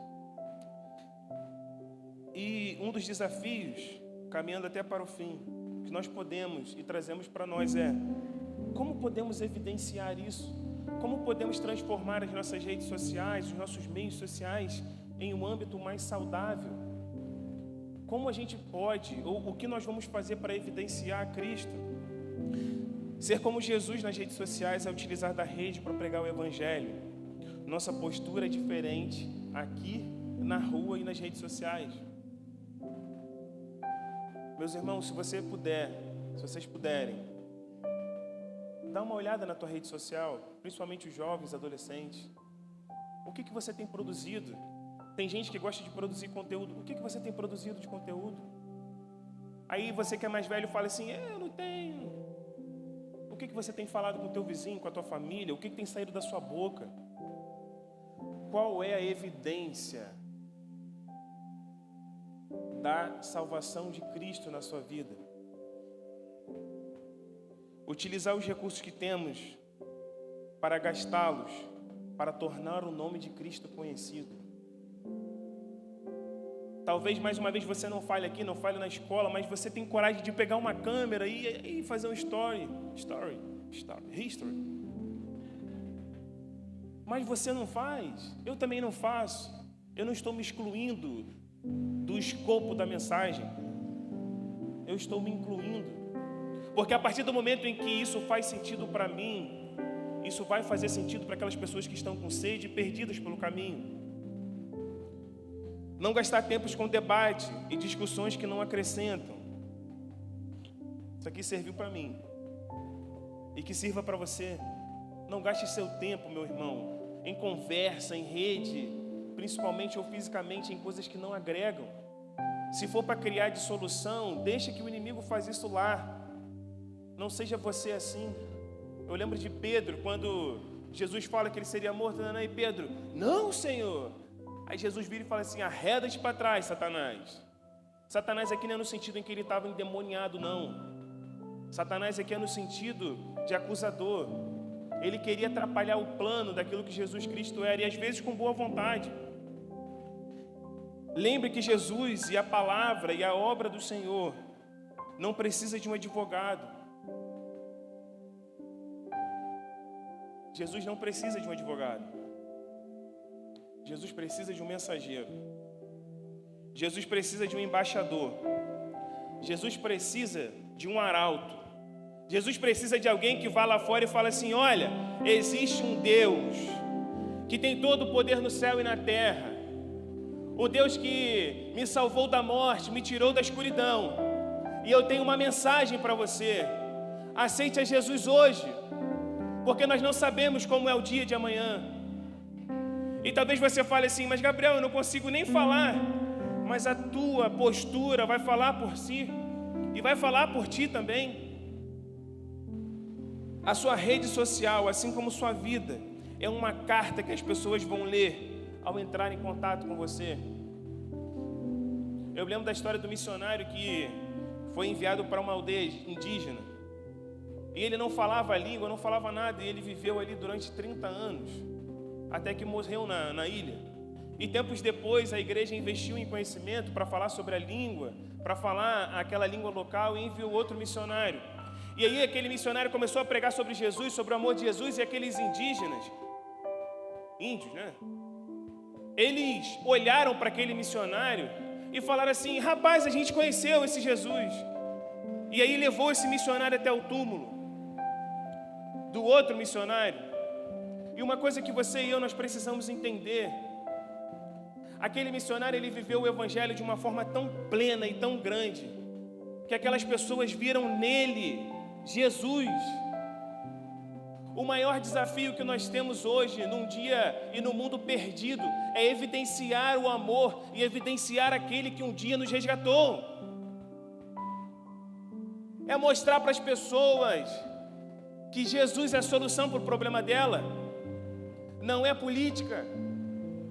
E um dos desafios, caminhando até para o fim, que nós podemos e trazemos para nós é, como podemos evidenciar isso? Como podemos transformar as nossas redes sociais, os nossos meios sociais, em um âmbito mais saudável? Como a gente pode, ou o que nós vamos fazer para evidenciar Cristo? Ser como Jesus nas redes sociais é utilizar da rede para pregar o Evangelho. Nossa postura é diferente aqui, na rua e nas redes sociais. Meus irmãos, se vocês puderem, dá uma olhada na tua rede social, principalmente os jovens, adolescentes. O que você tem produzido? Tem gente que gosta de produzir conteúdo. O que você tem produzido de conteúdo? Aí você que é mais velho fala assim, eu não tenho. O que você tem falado com o teu vizinho, com a tua família? O que tem saído da sua boca? Qual é a evidência da salvação de Cristo na sua vida? Utilizar os recursos que temos para gastá-los, para tornar o nome de Cristo conhecido. Talvez, mais uma vez, você não fale aqui, não fale na escola, mas você tem coragem de pegar uma câmera e fazer um history. Mas você não faz, eu também não faço. Eu não estou me excluindo do escopo da mensagem. Eu estou me incluindo. Porque a partir do momento em que isso faz sentido para mim, isso vai fazer sentido para aquelas pessoas que estão com sede e perdidas pelo caminho. Não gastar tempos com debate e discussões que não acrescentam. Isso aqui serviu para mim. E que sirva para você. Não gaste seu tempo, meu irmão, em conversa, em rede, principalmente ou fisicamente, em coisas que não agregam. Se for para criar dissolução, deixa que o inimigo faz isso lá. Não seja você assim. Eu lembro de Pedro, quando Jesus fala que ele seria morto, e Pedro, não, Senhor. Aí Jesus vira e fala assim, arreda-te para trás, Satanás. Satanás aqui não é no sentido em que ele estava endemoniado, não. Satanás aqui é no sentido de acusador. Ele queria atrapalhar o plano daquilo que Jesus Cristo era, e às vezes com boa vontade. Lembre que Jesus e a palavra e a obra do Senhor não precisa de um advogado. Jesus não precisa de um advogado. Jesus precisa de um mensageiro. Jesus precisa de um embaixador. Jesus precisa de um arauto. Jesus precisa de alguém que vá lá fora e fale assim, olha, existe um Deus que tem todo o poder no céu e na terra. O Deus que me salvou da morte, me tirou da escuridão. E eu tenho uma mensagem para você. Aceite a Jesus hoje, porque nós não sabemos como é o dia de amanhã. E talvez você fale assim, mas Gabriel, eu não consigo nem falar. Mas a tua postura vai falar por si. E vai falar por ti também. A sua rede social, assim como sua vida, é uma carta que as pessoas vão ler ao entrar em contato com você. Eu lembro da história do missionário que foi enviado para uma aldeia indígena. E ele não falava a língua, não falava nada. E ele viveu ali durante 30 anos. Até que morreu na ilha. E tempos depois a igreja investiu em conhecimento para falar sobre a língua, para falar aquela língua local, e enviou outro missionário. E aí aquele missionário começou a pregar sobre Jesus, sobre o amor de Jesus, e aqueles indígenas, índios, né? Eles olharam para aquele missionário e falaram assim, rapaz, a gente conheceu esse Jesus. E aí levou esse missionário até o túmulo do outro missionário. E uma coisa que você e eu nós precisamos entender, aquele missionário ele viveu o evangelho de uma forma tão plena e tão grande, que aquelas pessoas viram nele Jesus. O maior desafio que nós temos hoje, num dia e no mundo perdido, é evidenciar o amor e evidenciar aquele que um dia nos resgatou. É mostrar para as pessoas que Jesus é a solução para o problema dela. Não é política,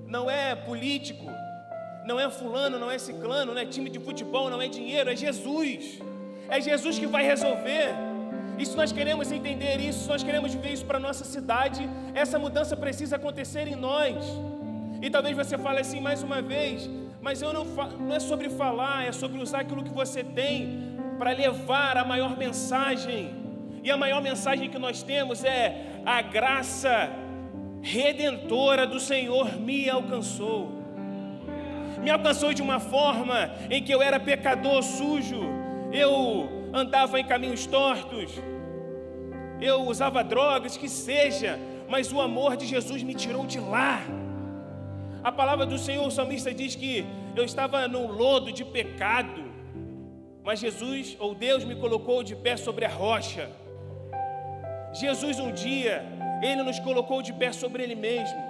não é político, não é fulano, não é ciclano, não é time de futebol, não é dinheiro, é Jesus. É Jesus que vai resolver. E se nós queremos entender isso, se nós queremos viver isso para a nossa cidade, essa mudança precisa acontecer em nós. E talvez você fale assim mais uma vez, mas eu não é sobre falar, é sobre usar aquilo que você tem para levar a maior mensagem. E a maior mensagem que nós temos é: a graça redentora do Senhor me alcançou. Me alcançou de uma forma em que eu era pecador, sujo, eu andava em caminhos tortos, eu usava drogas, que seja, mas o amor de Jesus me tirou de lá. A palavra do Senhor, o salmista diz que eu estava num lodo de pecado, mas Jesus, ou Deus, me colocou de pé sobre a rocha. Jesus um dia, Ele nos colocou de pé sobre Ele mesmo.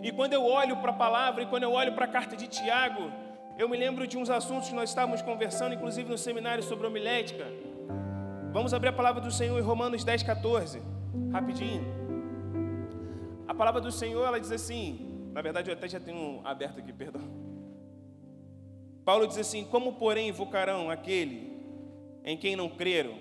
E quando eu olho para a palavra, e quando eu olho para a carta de Tiago, eu me lembro de uns assuntos que nós estávamos conversando, inclusive no seminário sobre homilética. Vamos abrir a palavra do Senhor em Romanos 10:14, rapidinho. A palavra do Senhor, ela diz assim, na verdade eu até já tenho aberto aqui, perdão. Paulo diz assim: como porém invocarão aquele em quem não creram?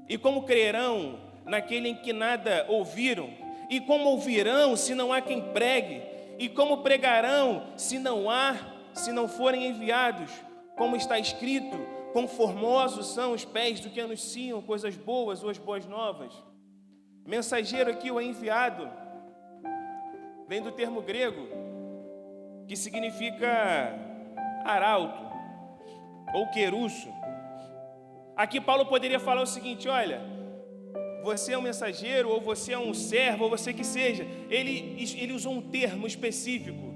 E como crerão naquele em que nada ouviram? E como ouvirão se não há quem pregue? E como pregarão se não forem enviados? Como está escrito: quão formosos são os pés do que anunciam coisas boas ou as boas novas. Mensageiro aqui, o enviado, vem do termo grego, que significa arauto ou querusso. Aqui Paulo poderia falar o seguinte: olha, você é um mensageiro, ou você é um servo, ou você que seja. Ele usou um termo específico,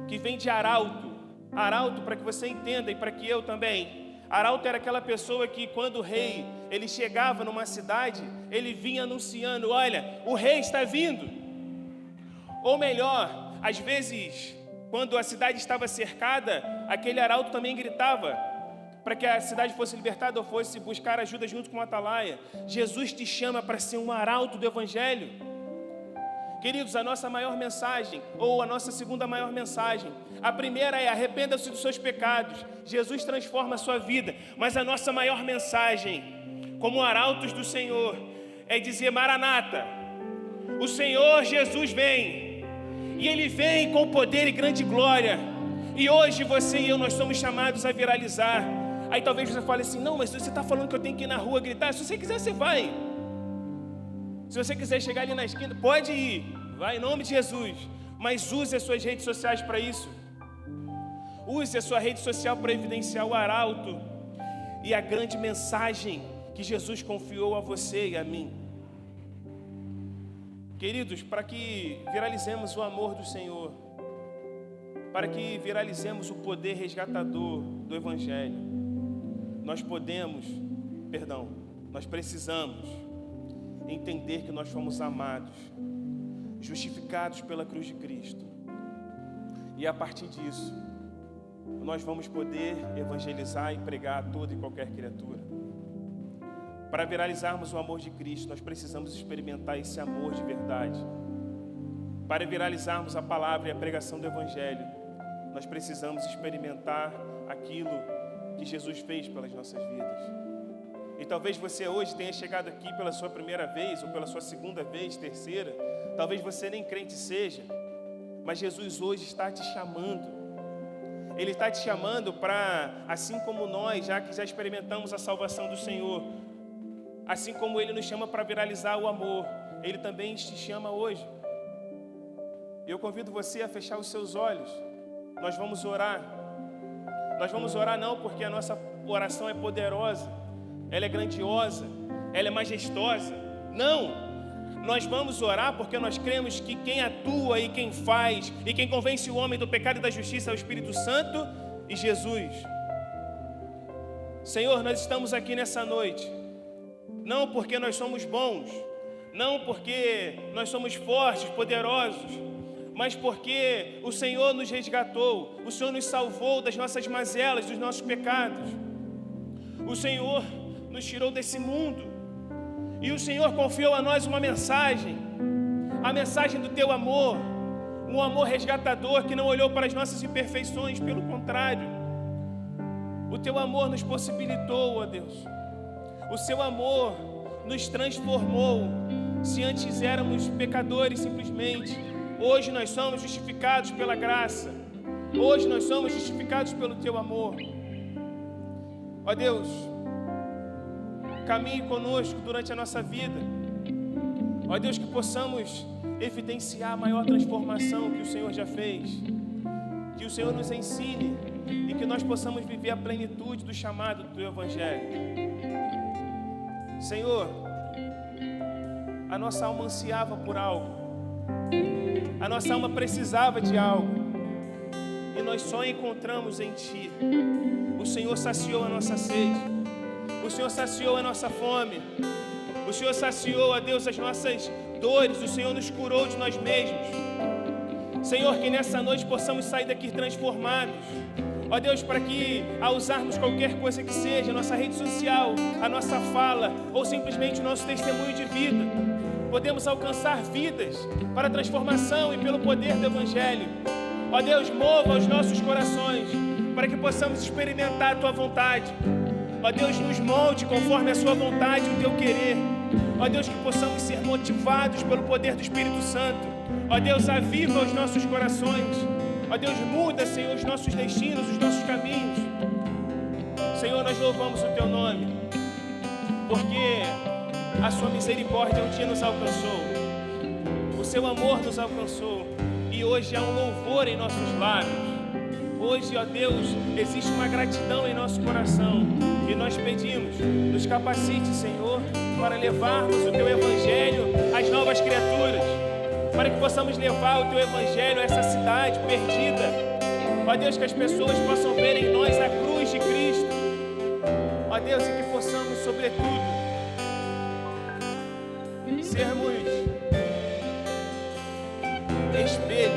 que vem de arauto. Arauto, para que você entenda e para que eu também. Arauto era aquela pessoa que, quando o rei ele chegava numa cidade, ele vinha anunciando: olha, o rei está vindo. Ou melhor, às vezes, quando a cidade estava cercada, aquele arauto também gritava, para que a cidade fosse libertada ou fosse buscar ajuda junto com o atalaia. Jesus te chama para ser um arauto do Evangelho. Queridos, a nossa maior mensagem, ou a nossa segunda maior mensagem, a primeira é: arrependa-se dos seus pecados. Jesus transforma a sua vida. Mas a nossa maior mensagem, como arautos do Senhor, é dizer: Maranata, o Senhor Jesus vem, e Ele vem com poder e grande glória. E hoje você e eu, nós somos chamados a viralizar. Aí talvez você fale assim: não, mas você está falando que eu tenho que ir na rua gritar. Se você quiser, você vai. Se você quiser chegar ali na esquina, pode ir, vai em nome de Jesus. Mas use as suas redes sociais para isso. Use a sua rede social para evidenciar o arauto e a grande mensagem que Jesus confiou a você e a mim. Queridos, para que viralizemos o amor do Senhor, para que viralizemos o poder resgatador do Evangelho, nós precisamos entender que nós fomos amados, justificados pela cruz de Cristo. E a partir disso, nós vamos poder evangelizar e pregar a toda e qualquer criatura. Para viralizarmos o amor de Cristo, nós precisamos experimentar esse amor de verdade. Para viralizarmos a palavra e a pregação do Evangelho, nós precisamos experimentar aquilo que Jesus fez pelas nossas vidas. E talvez você hoje tenha chegado aqui pela sua primeira vez, ou pela sua segunda vez, terceira. Talvez você nem crente seja, mas Jesus hoje está te chamando. Ele está te chamando para, assim como nós, já que já experimentamos a salvação do Senhor, assim como Ele nos chama para viralizar o amor, Ele também te chama hoje. Eu convido você a fechar os seus olhos. Nós vamos orar. Nós vamos orar não porque a nossa oração é poderosa, ela é grandiosa, ela é majestosa. Não, nós vamos orar porque nós cremos que quem atua e quem faz e quem convence o homem do pecado e da justiça é o Espírito Santo e Jesus. Senhor, nós estamos aqui nessa noite, não porque nós somos bons, não porque nós somos fortes, poderosos, mas porque o Senhor nos resgatou, o Senhor nos salvou das nossas mazelas, dos nossos pecados. O Senhor nos tirou desse mundo e o Senhor confiou a nós uma mensagem, a mensagem do teu amor, um amor resgatador que não olhou para as nossas imperfeições, pelo contrário, o teu amor nos possibilitou, ó Deus, o seu amor nos transformou. Se antes éramos pecadores simplesmente, hoje nós somos justificados pela graça, hoje nós somos justificados pelo teu amor. Ó Deus, caminhe conosco durante a nossa vida. Ó Deus, que possamos evidenciar a maior transformação que o Senhor já fez. Que o Senhor nos ensine e que nós possamos viver a plenitude do chamado do teu Evangelho. Senhor, a nossa alma ansiava por algo, a nossa alma precisava de algo, e nós só encontramos em Ti. O Senhor saciou a nossa sede, o Senhor saciou a nossa fome, o Senhor saciou, ó Deus, as nossas dores, o Senhor nos curou de nós mesmos. Senhor, que nessa noite possamos sair daqui transformados, ó Deus, para que ao usarmos qualquer coisa que seja, a nossa rede social, a nossa fala, ou simplesmente o nosso testemunho de vida, podemos alcançar vidas para a transformação e pelo poder do Evangelho. Ó Deus, mova os nossos corações, para que possamos experimentar a Tua vontade. Ó Deus, nos molde conforme a Sua vontade e o Teu querer. Ó Deus, que possamos ser motivados pelo poder do Espírito Santo. Ó Deus, aviva os nossos corações. Ó Deus, muda, Senhor, os nossos destinos, os nossos caminhos. Senhor, nós louvamos o Teu nome, porque a Sua misericórdia um dia nos alcançou, o Seu amor nos alcançou, e hoje há um louvor em nossos lábios. Hoje, ó Deus, existe uma gratidão em nosso coração, e nós pedimos, nos capacite, Senhor, para levarmos o Teu Evangelho às novas criaturas, para que possamos levar o Teu Evangelho a essa cidade perdida. Ó Deus, que as pessoas possam ver em nós a cruz de Cristo. Ó Deus, e que possamos, sobretudo, sermos espelhos,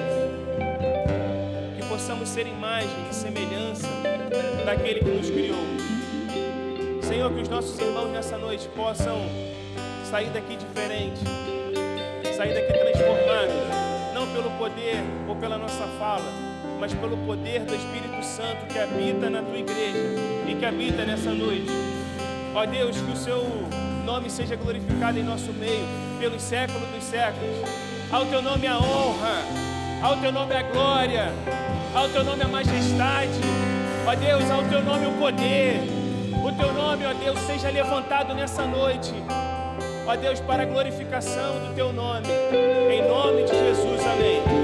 que possamos ser imagem e semelhança daquele que nos criou. Senhor, que os nossos irmãos nessa noite possam sair daqui diferentes, sair daqui transformados, não pelo poder ou pela nossa fala, mas pelo poder do Espírito Santo que habita na Tua igreja e que habita nessa noite. Ó Deus, que o Seu nome seja glorificado em nosso meio, pelos séculos dos séculos. Ao Teu nome a honra, ao Teu nome a glória, ao Teu nome a majestade. Ó Deus, ao Teu nome o poder. O Teu nome, ó Deus, seja levantado nessa noite. Ó Deus, para a glorificação do Teu nome. Em nome de Jesus, amém.